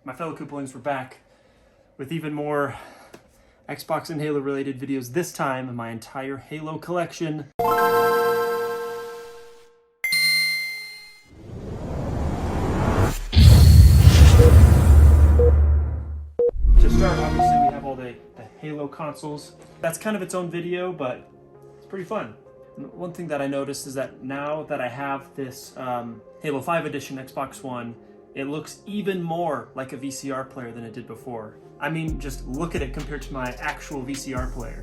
my fellow Koopalings, we're back with even more Xbox and Halo related videos, this time my entire Halo collection. To start, obviously we have all the Halo consoles. That's kind of its own video, but it's pretty fun. And one thing that I noticed is that now that I have this Halo 5 edition Xbox One, it looks even more like a VCR player than it did before. I mean, just look at it compared to my actual VCR player.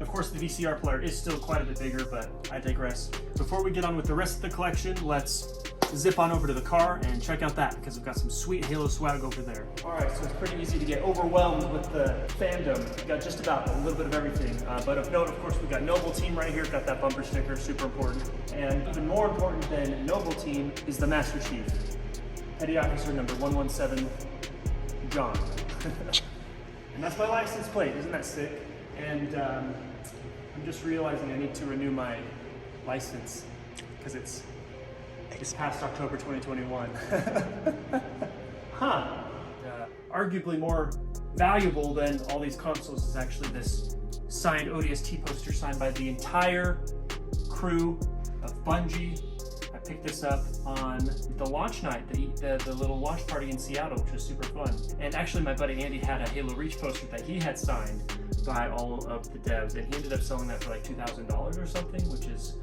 Of course, the VCR player is still quite a bit bigger, but I digress. Before we get on with the rest of the collection, let's zip on over to the car and check out that, because we've got some sweet Halo swag over there. All right, so it's pretty easy to get overwhelmed with the fandom. We got just about a little bit of everything. But of note, of course, we got Noble Team right here. Got that bumper sticker, super important. And even more important than Noble Team is the Master Chief. Petty Officer number 117, John. And that's my license plate, isn't that sick? And I'm just realizing I need to renew my license because it's past October 2021. Arguably more valuable than all these consoles is actually this signed Odst poster signed by the entire crew of Bungie. I picked this up on the launch night, the little launch party in Seattle, which was super fun. And actually my buddy Andy had a Halo Reach poster that he had signed by all of the devs, and he ended up selling that for like $2,000 or something, which is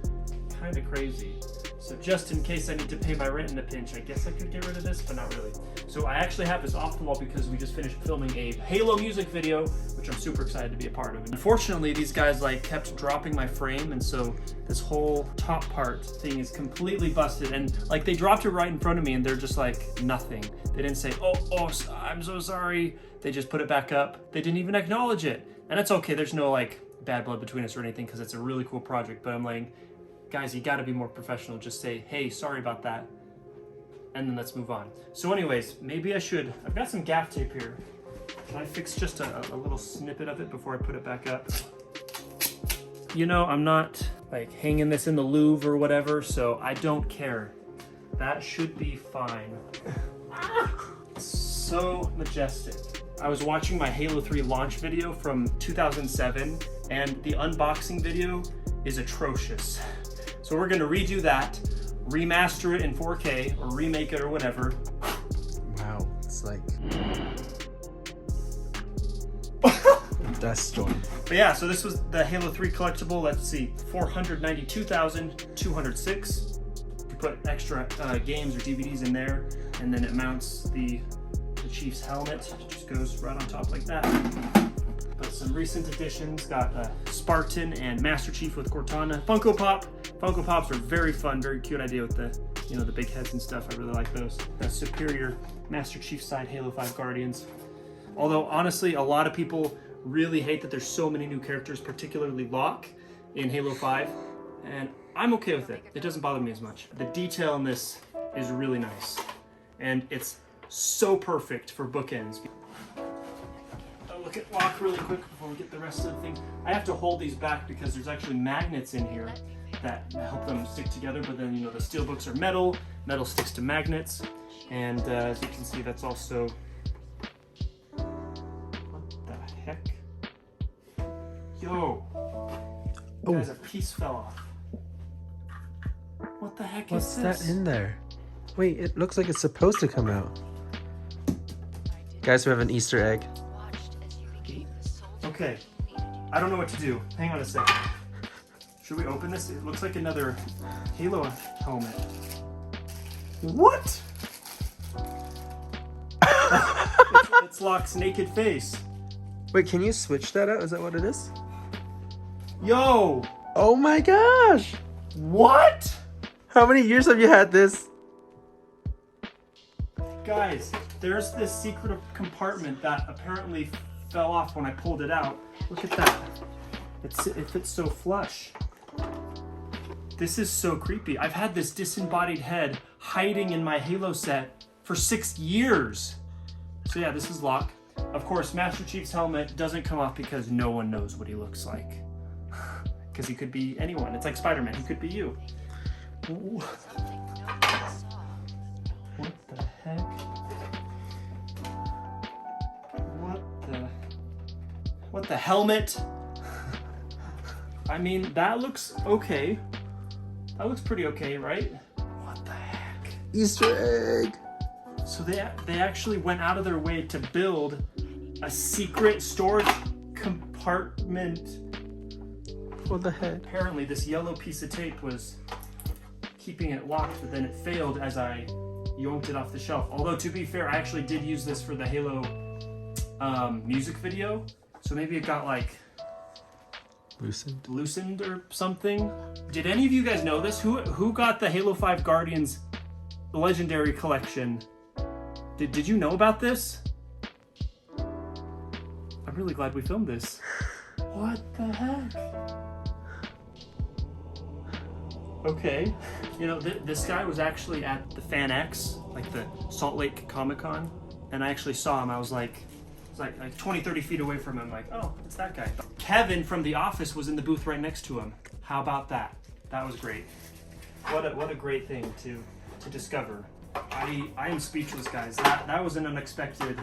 kind of crazy. So just in case I need to pay my rent in a pinch, I guess I could get rid of this, but not really. So I actually have this off the wall because we just finished filming a Halo music video, which I'm super excited to be a part of. And unfortunately, these guys like kept dropping my frame, and so this whole top part thing is completely busted. And like they dropped it right in front of me, and they're just like nothing. They didn't say, oh, I'm so sorry. They just put it back up. They didn't even acknowledge it. And it's okay. There's no like bad blood between us or anything because it's a really cool project. But I'm like, guys, you gotta be more professional. Just say, hey, sorry about that, and then let's move on. So anyways, maybe I should, I've got some gaff tape here. Can I fix just a little snippet of it before I put it back up? You know, I'm not like hanging this in the Louvre or whatever, so I don't care. That should be fine. So majestic. I was watching my Halo 3 launch video from 2007, and the unboxing video is atrocious. So we're gonna redo that, remaster it in 4K, or remake it or whatever. Wow, it's like dust storm. But yeah, so this was the Halo 3 collectible. Let's see, 492,206. You put extra games or DVDs in there, and then it mounts the Chief's helmet. It just goes right on top like that. But some recent additions, got Spartan and Master Chief with Cortana. Funko Pop. Funko Pops are very fun, very cute idea with the, you know, the big heads and stuff. I really like those. The superior Master Chief side Halo 5 Guardians. Although honestly, a lot of people really hate that there's so many new characters, particularly Locke in Halo 5, and I'm okay with it. It doesn't bother me as much. The detail in this is really nice, and it's so perfect for bookends. Look at Locke really quick before we get the rest of the thing. I have to hold these back because there's actually magnets in here that help them stick together, but then, you know, the Steelbooks are metal. Metal sticks to magnets, and as you can see, that's also... What the heck? Yo! Guys, a piece fell off. What the heck is this? What's that in there? Wait, it looks like it's supposed to come out. Guys, we have an Easter egg. Okay, I don't know what to do. Hang on a second. Should we open this? It looks like another Halo helmet. What? It's Locke's naked face. Wait, can you switch that out? Is that what it is? Yo! Oh my gosh! What? How many years have you had this? Guys, there's this secret compartment that apparently fell off when I pulled it out. Look at that. It fits so flush. This is so creepy. I've had this disembodied head hiding in my Halo set for 6 years. So yeah, this is Locke. Of course, Master Chief's helmet doesn't come off because no one knows what he looks like. Because he could be anyone. It's like Spider-Man. He could be you. What the heck? What the helmet? I mean, that looks okay. That looks pretty okay, right? What the heck? Easter egg. So they actually went out of their way to build a secret storage compartment. What the heck? Apparently this yellow piece of tape was keeping it locked, but then it failed as I yoinked it off the shelf. Although, to be fair, I actually did use this for the Halo music video. So maybe it got like loosened or something. Did any of you guys know this? Who got the Halo 5 Guardians Legendary Collection? Did you know about this? I'm really glad we filmed this. What the heck? Okay. You know, this guy was actually at the Fan X, like the Salt Lake Comic-Con, and I actually saw him. I was like, it's like 20, 30 feet away from him, like, oh, it's that guy. Kevin from The Office was in the booth right next to him. How about that? That was great. What a great thing to discover. I am speechless, guys. That was an unexpected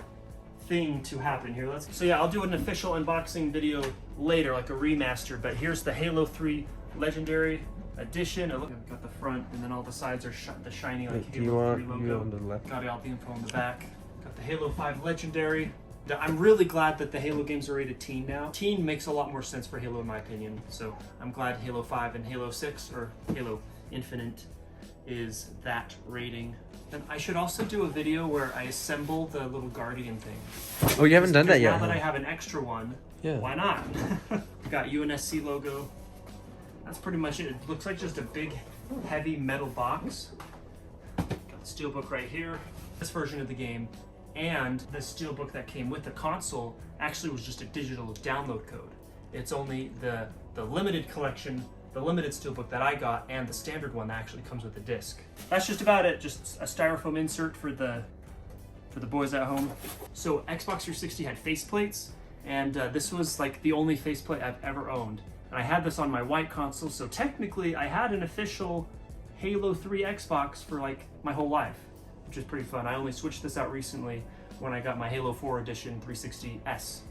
thing to happen here. So yeah, I'll do an official unboxing video later, like a remaster, but here's the Halo 3 Legendary Edition. I've got the front, and then all the sides are the shiny like Halo 3 logo. On the left? Got all the info on the back. Got the Halo 5 Legendary. I'm really glad that the Halo games are rated teen now. Teen makes a lot more sense for Halo in my opinion, so I'm glad Halo 5 and Halo 6, or Halo Infinite, is that rating. And I should also do a video where I assemble the little Guardian thing. Oh, you haven't done that yet. Now that I have an extra one, yeah, why not? Got UNSC logo. That's pretty much it. It looks like just a big, heavy metal box. Got the Steelbook right here. This version of the game, and the Steelbook that came with the console actually was just a digital download code. It's only the limited collection, the limited Steelbook that I got, and the standard one that actually comes with the disc. That's just about it. Just a styrofoam insert for the boys at home. So Xbox 360 had faceplates, and this was like the only faceplate I've ever owned. And I had this on my white console, so technically I had an official Halo 3 Xbox for like my whole life, which is pretty fun. I only switched this out recently when I got my Halo 4 Edition 360S.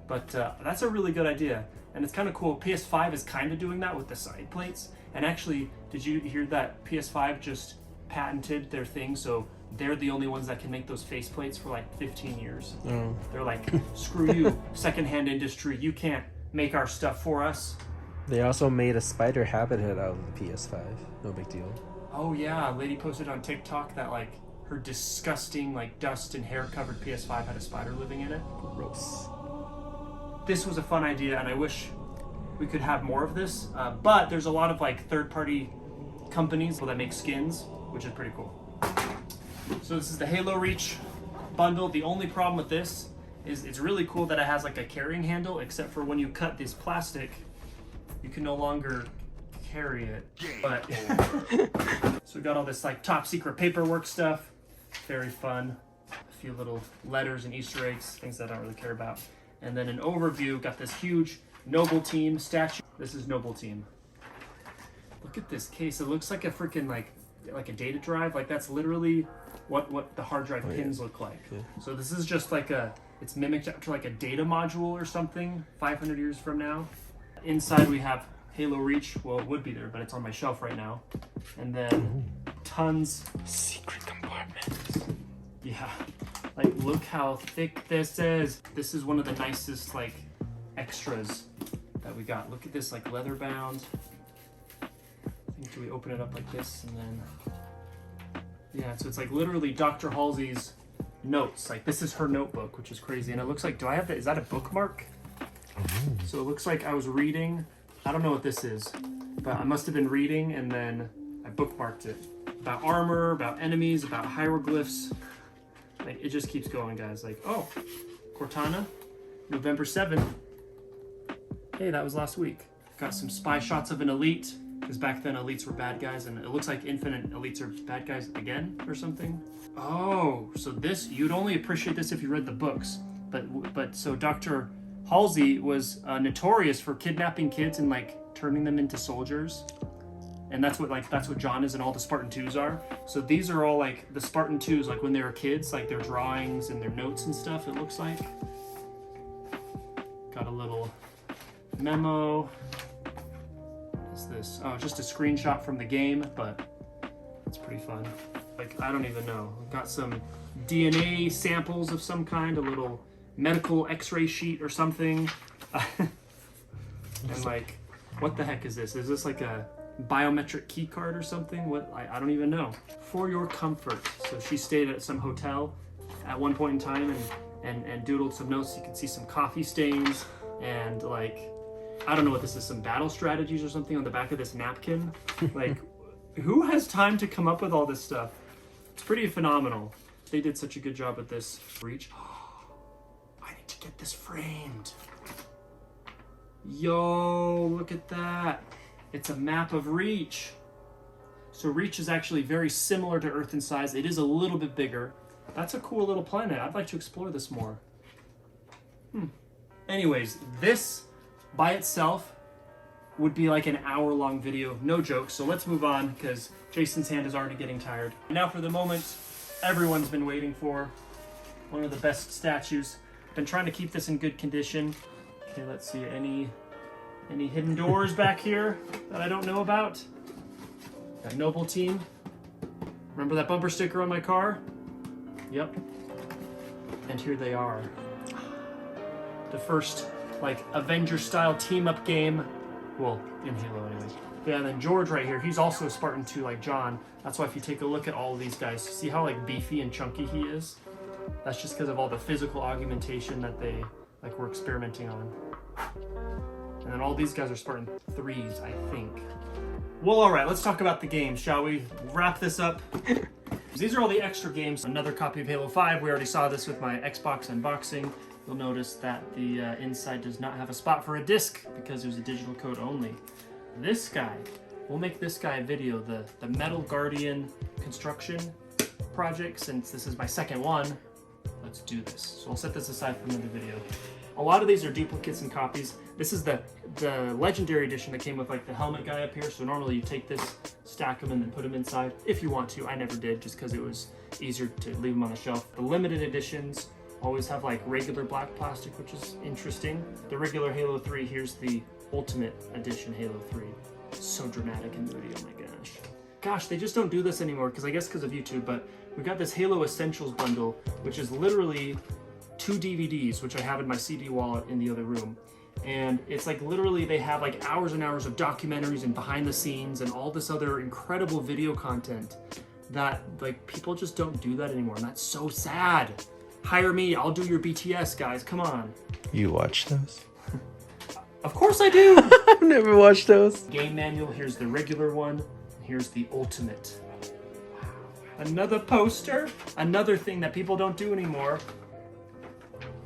But that's a really good idea. And it's kind of cool. PS5 is kind of doing that with the side plates. And actually, did you hear that PS5 just patented their thing? So they're the only ones that can make those faceplates for like 15 years. Oh. They're like, screw you, secondhand industry. You can't make our stuff for us. They also made a spider habitat out of the PS5. No big deal. Oh yeah, a lady posted on TikTok that like her disgusting like dust and hair covered PS5 had a spider living in it. Gross. This was a fun idea, and I wish we could have more of this, but there's a lot of like third-party companies that make skins, which is pretty cool. So this is the Halo Reach bundle. The only problem with this is it's really cool that it has like a carrying handle, except for when you cut this plastic, you can no longer carry it. But so we got all this like top secret paperwork stuff, very fun. A few little letters and Easter eggs, things that I don't really care about. And then an overview, got this huge Noble Team statue. This is Noble Team. Look at this case. It looks like a freaking like a data drive. Like that's literally what the hard drive pins look like. Yeah. So this is just like it's mimicked after like a data module or something 500 years from now. Inside we have Halo Reach. Well, it would be there, but it's on my shelf right now. And then tons secret compartments. Yeah. Like, look how thick this is. This is one of the nicest, like, extras that we got. Look at this, like, leather bound. I think, do we open it up like this and then... Yeah, so it's like literally Dr. Halsey's notes. Like, this is her notebook, which is crazy. And it looks like, do I have that? Is that a bookmark? So it looks like I was reading. I don't know what this is, but I must have been reading and then I bookmarked it. About armor, about enemies, about hieroglyphs. Like, it just keeps going, guys. Like, oh, Cortana, November 7th. Hey, that was last week. Got some spy shots of an elite, because back then elites were bad guys, and it looks like Infinite elites are bad guys again or something. Oh, so this, you'd only appreciate this if you read the books. But so Dr. Halsey was notorious for kidnapping kids and like turning them into soldiers. And that's what John is and all the Spartan 2s are. So these are all like the Spartan 2s, like when they were kids, like their drawings and their notes and stuff, it looks like. Got a little memo. What is this? Oh, just a screenshot from the game, but it's pretty fun. Like, I don't even know. I've got some DNA samples of some kind, a little medical x-ray sheet or something. And like, what the heck is this? Is this like a biometric key card or something? What? I don't even know. For your comfort. So she stayed at some hotel at one point in time and doodled some notes. You can see some coffee stains and like, I don't know what this is, some battle strategies or something on the back of this napkin. Like, who has time to come up with all this stuff? It's pretty phenomenal. They did such a good job with this reach. I need to get this framed. Yo, look at that. It's a map of Reach. So Reach is actually very similar to Earth in size. It is a little bit bigger. That's a cool little planet. I'd like to explore this more. Anyways, this by itself would be like an hour-long video, no joke. So let's move on because Jason's hand is already getting tired. Now for the moment everyone's been waiting for. One of the best statues. Been trying to keep this in good condition. Okay, let's see, any hidden doors back here that I don't know about? That Noble team. Remember that bumper sticker on my car? Yep. And here they are. The first, like, Avenger-style team-up game. Well, in Halo anyway. Yeah, and then George right here, he's also a Spartan 2 like John. That's why if you take a look at all of these guys, see how, like, beefy and chunky he is? That's just because of all the physical augmentation that they, like, were experimenting on. And then all these guys are Spartan 3s, I think. Well, alright, let's talk about the games, shall we? Wrap this up. These are all the extra games. Another copy of Halo 5. We already saw this with my Xbox unboxing. You'll notice that the inside does not have a spot for a disc because it was a digital code only. This guy, we'll make this guy a video, the Metal Guardian construction project. Since this is my second one, let's do this. So I'll set this aside for another video. A lot of these are duplicates and copies. This is the Legendary Edition that came with like the helmet guy up here. So normally you take this, stack them, and then put them inside if you want to. I never did just because it was easier to leave them on the shelf. The limited editions always have like regular black plastic, which is interesting. The regular Halo 3, here's the Ultimate Edition Halo 3. So dramatic and moody, oh my gosh. Gosh, they just don't do this anymore, because I guess because of YouTube, but we got this Halo Essentials bundle, which is literally 2 DVDs, which I have in my CD wallet in the other room. And it's like literally they have like hours and hours of documentaries and behind the scenes and all this other incredible video content that like people just don't do that anymore. And that's so sad. Hire me, I'll do your BTS, guys, come on. You watch those? Of course I do! I've never watched those. Game manual, here's the regular one, here's the Ultimate. Another poster, another thing that people don't do anymore.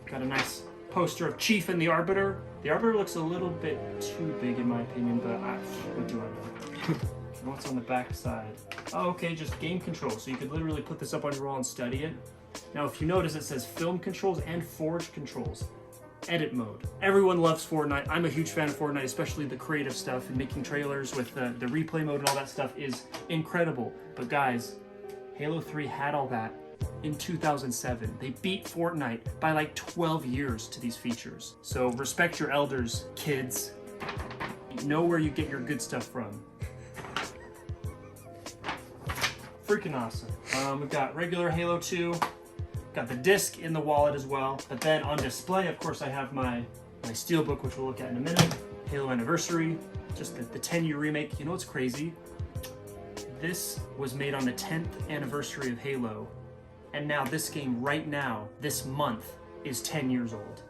Got a nice poster of Chief and the Arbiter. The Arbiter looks a little bit too big in my opinion, but what do I know? What's on the back side? Oh, okay, just game controls. So you could literally put this up on your wall and study it. Now, if you notice, it says film controls and forge controls. Edit mode. Everyone loves Fortnite. I'm a huge fan of Fortnite, especially the creative stuff and making trailers with the replay mode and all that stuff is incredible. But guys, Halo 3 had all that in 2007. They beat Fortnite by like 12 years to these features. So respect your elders, kids. Know where you get your good stuff from. Freaking awesome. We've got regular Halo 2. Got the disc in the wallet as well. But then on display, of course, I have my Steelbook, which we'll look at in a minute. Halo Anniversary, just the 10-year remake. You know what's crazy? This was made on the 10th anniversary of Halo. And now this game right now, this month, is 10 years old.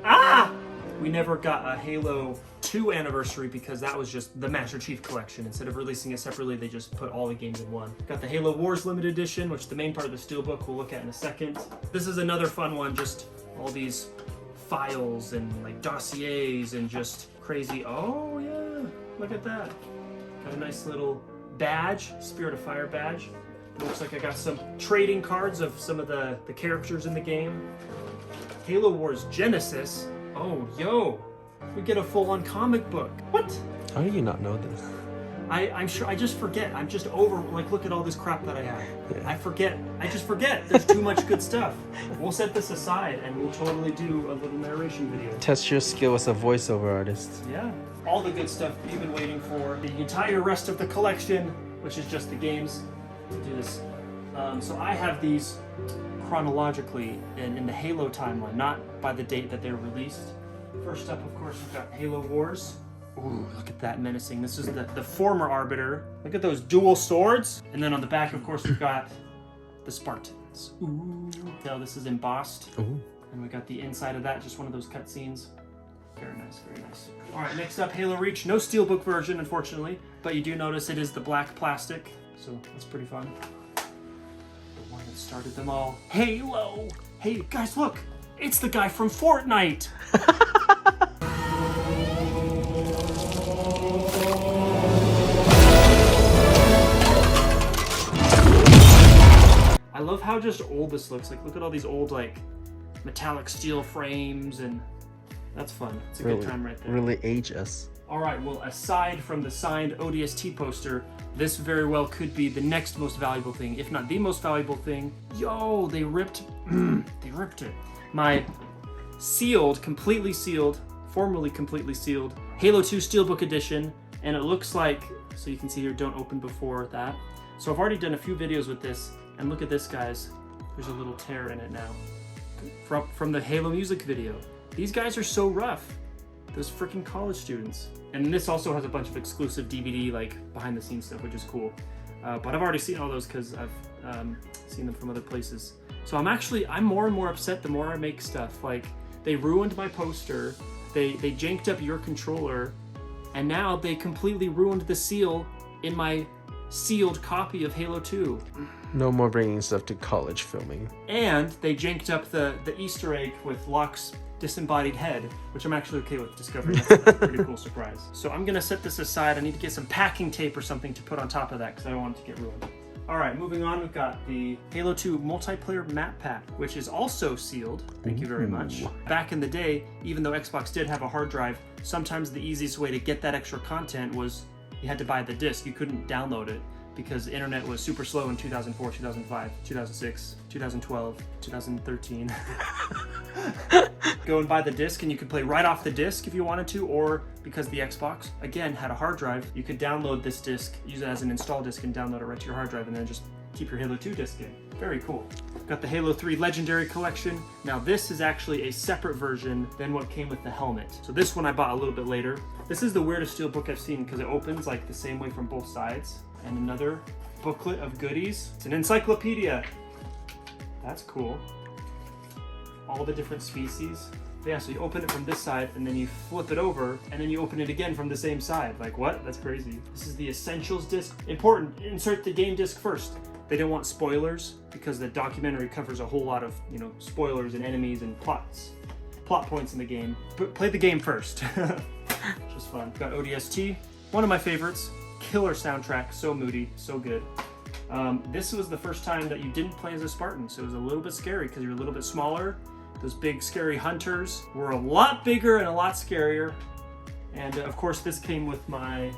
Ah! We never got a Halo 2 anniversary because that was just the Master Chief Collection. Instead of releasing it separately, they just put all the games in one. Got the Halo Wars Limited Edition, which the main part of the Steelbook we'll look at in a second. This is another fun one, just all these files and like dossiers and just crazy. Oh yeah, look at that. Got a nice little badge, Spirit of Fire badge. Looks like I got some trading cards of some of the characters in the game. Halo Wars Genesis. Oh, yo, we get a full-on comic book. What? How do you not know this? I'm sure, I just forget. I'm just over, like, look at all this crap that I have. Yeah. I just forget. There's too much good stuff. We'll set this aside and we'll totally do a little narration video. Test your skill as a voiceover artist. Yeah. All the good stuff you've been waiting for. The entire rest of the collection, which is just the games. We'll do this. So I have these chronologically in the Halo timeline, not by the date that they're released. First up, of course, we've got Halo Wars. Ooh, look at that menacing. This is the former Arbiter. Look at those dual swords. And then on the back, of course, we've got the Spartans. Ooh. So this is embossed. Ooh. And we got the inside of that, just one of those cutscenes. Very nice, very nice. All right, next up, Halo Reach. No Steelbook version, unfortunately, but you do notice it is the black plastic, so that's pretty fun. The one that started them all. Halo! Hey, guys, look! It's the guy from Fortnite! I love how just old this looks. Like, look at all these old, like, metallic steel frames, and that's fun. It's a good time right there. Really age us. All right, well, aside from the signed ODST poster, this very well could be the next most valuable thing, if not the most valuable thing. Yo, they ripped it. My sealed, completely sealed, formerly completely sealed, Halo 2 Steelbook Edition, and it looks like, so you can see here, don't open before that. So I've already done a few videos with this, and look at this, guys. There's a little tear in it now. From the Halo music video. These guys are so rough. Those freaking college students. And this also has a bunch of exclusive DVD, like, behind the scenes stuff, which is cool. But I've already seen all those because I've seen them from other places. So I'm more and more upset the more I make stuff. Like, they ruined my poster, they janked up your controller, and now they completely ruined the seal in my sealed copy of Halo 2. No more bringing stuff to college filming. And they janked up the Easter egg with Locke's disembodied head, which I'm actually okay with discovering. That's a pretty cool surprise. So I'm gonna set this aside. I need to get some packing tape or something to put on top of that because I don't want it to get ruined. All right, moving on, we've got the Halo 2 multiplayer map pack, which is also sealed. Thank you very much. Back in the day, even though Xbox did have a hard drive, sometimes the easiest way to get that extra content was you had to buy the disc. You couldn't download it because the internet was super slow in 2004, 2005, 2006, 2012, 2013. Go and buy the disc and you could play right off the disc if you wanted to, or because the Xbox, again, had a hard drive, you could download this disc, use it as an install disc and download it right to your hard drive and then just keep your Halo 2 disc in. Very cool. Got the Halo 3 Legendary Collection. Now this is actually a separate version than what came with the helmet. So this one I bought a little bit later. This is the weirdest steelbook I've seen because it opens like the same way from both sides. And another booklet of goodies. It's an encyclopedia. That's cool. All the different species. But yeah, so you open it from this side and then you flip it over and then you open it again from the same side. Like what? That's crazy. This is the Essentials disc. Important, insert the game disc first. They didn't want spoilers because the documentary covers a whole lot of, you know, spoilers and enemies and plot points in the game. But play the game first. Which is fun. Got ODST, one of my favorites. Killer soundtrack, so moody, so good. This was the first time that you didn't play as a Spartan, so it was a little bit scary because you're a little bit smaller. Those big scary hunters were a lot bigger and a lot scarier. And of course this came with my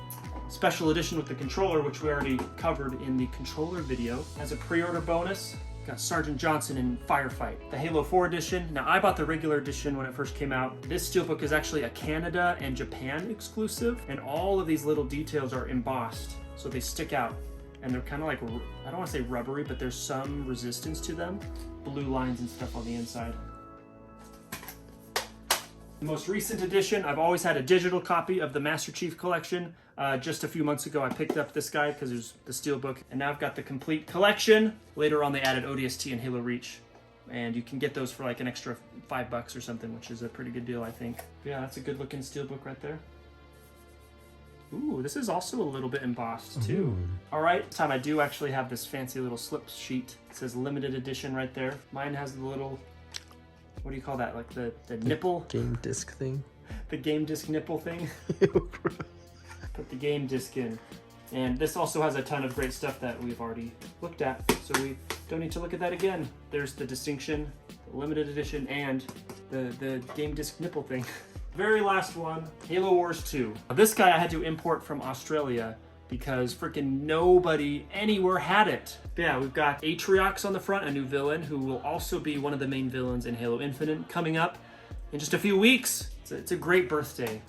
special edition with the controller, which we already covered in the controller video. As a pre-order bonus, got Sergeant Johnson in Firefight. The Halo 4 edition. Now I bought the regular edition when it first came out. This steelbook is actually a Canada and Japan exclusive, and all of these little details are embossed, so they stick out. And they're kind of like, I don't want to say rubbery, but there's some resistance to them. Blue lines and stuff on the inside. The most recent edition, I've always had a digital copy of the Master Chief Collection. Just a few months ago, I picked up this guy because it was the Steelbook, and now I've got the complete collection. Later on, they added ODST and Halo Reach, and you can get those for like an extra $5 or something, which is a pretty good deal, I think. But yeah, that's a good-looking Steelbook right there. Ooh, this is also a little bit embossed too. All right, this time I do actually have this fancy little slip sheet. It says limited edition right there. Mine has the little, what do you call that? Like the nipple? Game disc thing. The game disc nipple thing. Put the game disc in. And this also has a ton of great stuff that we've already looked at, so we don't need to look at that again. There's the distinction, the limited edition, and the game disc nipple thing. Very last one, Halo Wars 2. This guy I had to import from Australia because freaking nobody anywhere had it. But yeah, we've got Atriox on the front, a new villain who will also be one of the main villains in Halo Infinite coming up in just a few weeks. It's a great birthday.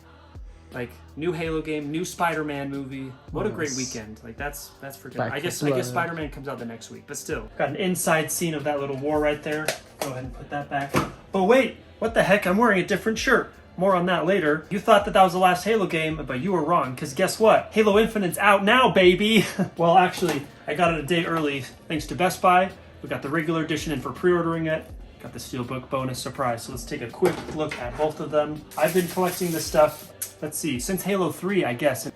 Like, new Halo game, new Spider-Man movie. What a great weekend. Like, that's freaking... I guess Spider-Man comes out the next week, but still. Got an inside scene of that little war right there. Go ahead and put that back. But wait, what the heck? I'm wearing a different shirt. More on that later. You thought that was the last Halo game, but you were wrong, because guess what? Halo Infinite's out now, baby! Well, actually, I got it a day early thanks to Best Buy. We got the regular edition in for pre-ordering it. Got the Steelbook bonus surprise. So let's take a quick look at both of them. I've been collecting this stuff, let's see, since Halo 3, I guess.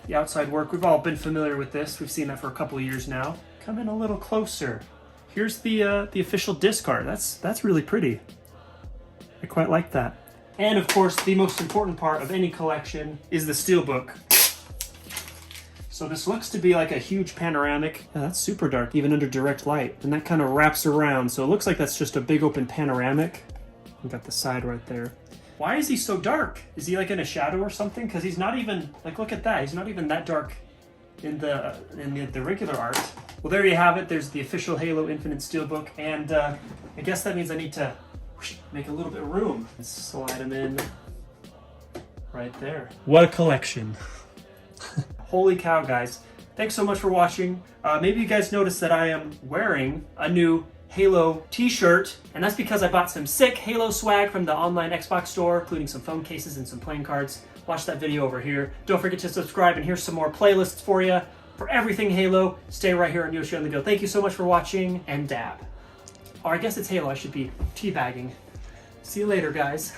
The outside work, we've all been familiar with this. We've seen that for a couple of years now. Come in a little closer. Here's the official disc art. That's really pretty. I quite like that. And of course, the most important part of any collection is the Steelbook. So this looks to be like a huge panoramic. Yeah, that's super dark, even under direct light. And that kind of wraps around, so it looks like that's just a big open panoramic. We got the side right there. Why is he so dark? Is he like in a shadow or something? Because he's not even, like, look at that. He's not even that dark in the regular art. Well, there you have it. There's the official Halo Infinite Steelbook. And I guess that means I need to make a little bit of room. Let's slide him in right there. What a collection. Holy cow, guys. Thanks so much for watching. Maybe you guys noticed that I am wearing a new Halo t-shirt, and that's because I bought some sick Halo swag from the online Xbox store, including some phone cases and some playing cards. Watch that video over here. Don't forget to subscribe, and here's some more playlists for you for everything Halo. Stay right here on Yoshi on the Go. Thank you so much for watching, and dab. Or I guess it's Halo, I should be teabagging. See you later, guys.